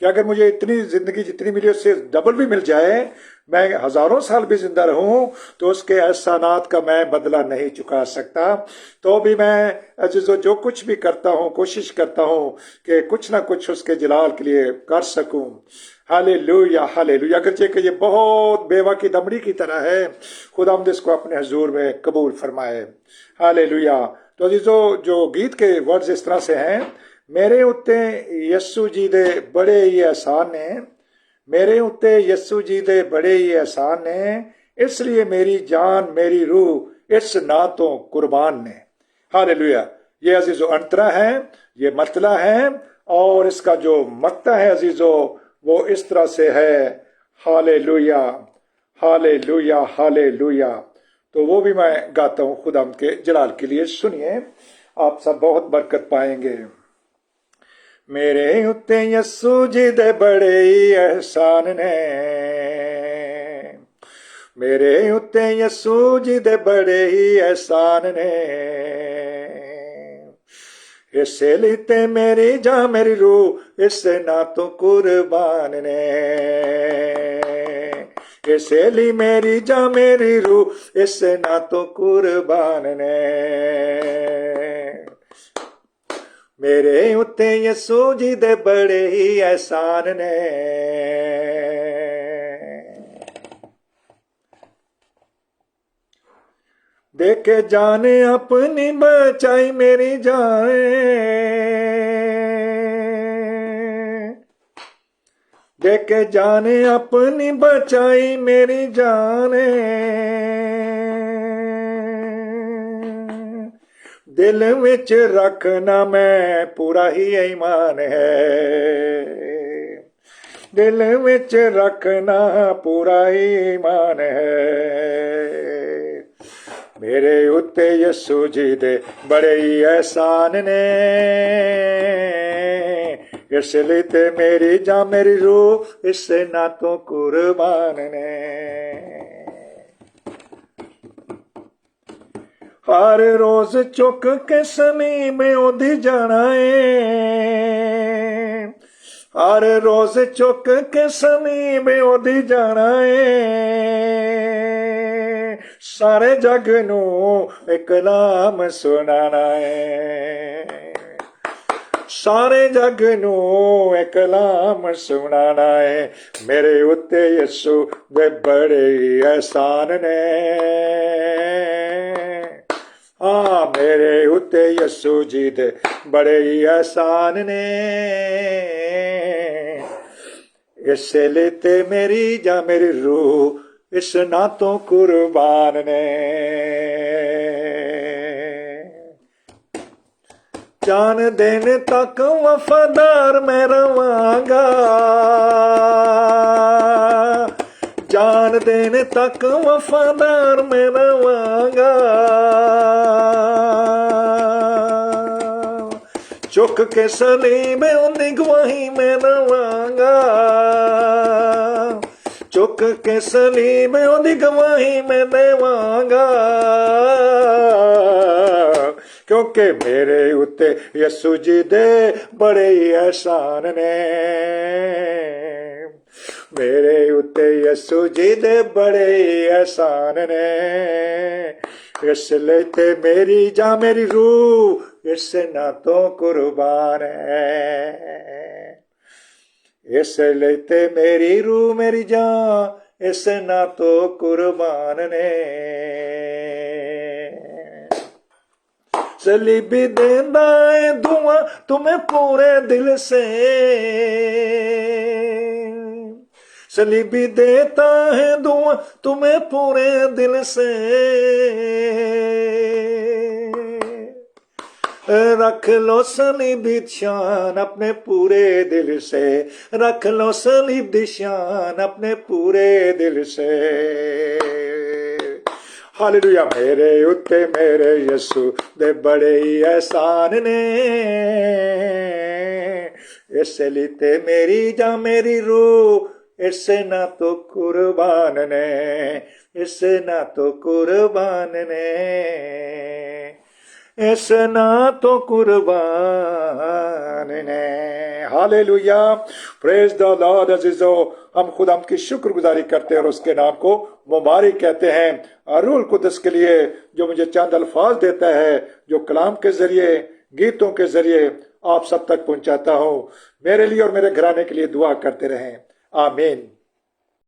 कि अगर मुझे इतनी जिंदगी जितनी मिली उससे डबल भी मिल जाए, मैं हजारों साल भी जिंदा रहूं, तो उसके एहसानात का मैं बदला नहीं चुका सकता। तो भी मैं अजीजों जो कुछ भी करता हूं, कोशिश करता हूं कि कुछ ना कुछ उसके जलाल के लिए कर सकूं। Hallelujah hallelujah. अगरचे कि ये बहुत बेवा की दमड़ी की तरह है, खुदावंद इसको अपने हजूर में कबूल फरमाए। हालेलुया। तो अजीजों जो गीत के वर्ड्स इस तरह से हैं, मेरे उत्ते यस्सु जी दे बड़े ही एहसान ने, मेरे उत्ते यस्सु जी दे बड़े ही एहसान ने, इसलिए मेरी जान मेरी रूह इस ना तो कुर्बान ने। हालेलुया। ये अजीजो अंतरा है, ये मतला है, और इसका जो मक्ता है अजीजो वो इस तरह से है। Hallelujah hallelujah hallelujah. तो वो भी मैं गाता हूं खुदाम के जलाल के लिए। सुनिए, आप सब बहुत बरकत पाएंगे। मेरे उत्ते यस्सु जी दे बड़े ही एहसान ने, मेरे उत्ते यस्सु जी दे बड़े ही एहसान ने, इसे लीते मेरी जा मेरी रूह इससे ना तो कुर्बान ने, इसे ली मेरी जा मेरी रूह इससे ना तो कुर्बान ने। मेरे उत्ते यस्सु जी दे बड़े ही एहसान ने, देखे जाने अपनी बचाई मेरी जाने, देखे जाने अपनी बचाई मेरी जाने, दिल विच रखना मैं पूरा ही ईमान है, दिल विच रखना पूरा ही ईमान है। मेरे उत्ते यस्सु जी दे बड़े ही एहसान ने, इसलिए ते मेरी जा मेरी रूह इससे ना तो कुर्बान ने। हर रोज चुक के सनी में ओधी जाना है, हर रोज चुक के सनी में ओधी जाना है, सारे जग नू एक नाम सुनाना है, सारे जग नू एक कलाम सुनाना है। मेरे उत्ते यस्सु दे बड़े एहसान ने, हाँ मेरे उत्ते यस्सु जी दे बड़े एहसान ने, इससे लेते मेरी जा मेरी रूह इस ना तो कुर्बान ने। जान देने तक वफादार मैं रवांगा, जान देने तक वफादार मैं रवांगा, चुक के सलीब उन्दी गवाही में रवांगा, चुक के सलीब उन्दी गवाही में देवांगा, क्योंकि मेरे उत्ते यस्सु जी दे बड़े ही एहसान ने, मेरे उत्ते यस्सु जी दे बड़े ही एहसान ने, इसलिए ते मेरी जा मेरी रूह इससे ना तो कुर्बान है, इसलिए ते मेरी रूह मेरी जान इससे ना तो कुर्बान ने। सलीबी देंदा है दुआ तुम्हें पूरे दिल से, सलीबी देता है दुआ तुम्हें पूरे दिल से, रख लो सलीबी शान अपने पूरे दिल से, रख लो सलीबी शान अपने पूरे दिल से। हालेलुया। मेरे उत्ते मेरे यस्सु दे बड़े ही एहसान ने, इसलिए ते मेरी जा मेरी रूह इससे ना तो कुर्बान ने, इससे ना तो कुर्बान ने, ऐसना तो कुर्बान ने। Hallelujah, praise the lord. अजीजो, हम खुदा की शुक्रगुजारी करते हैं और उसके नाम को मुबारक कहते हैं। और रूह कुदस के लिए जो मुझे चंद अल्फाज देता है, जो कलाम के जरिए, गीतों के जरिए आप सब तक पहुंचाता हूं। मेरे लिए और मेरे घराने के लिए दुआ करते रहें। आमीन।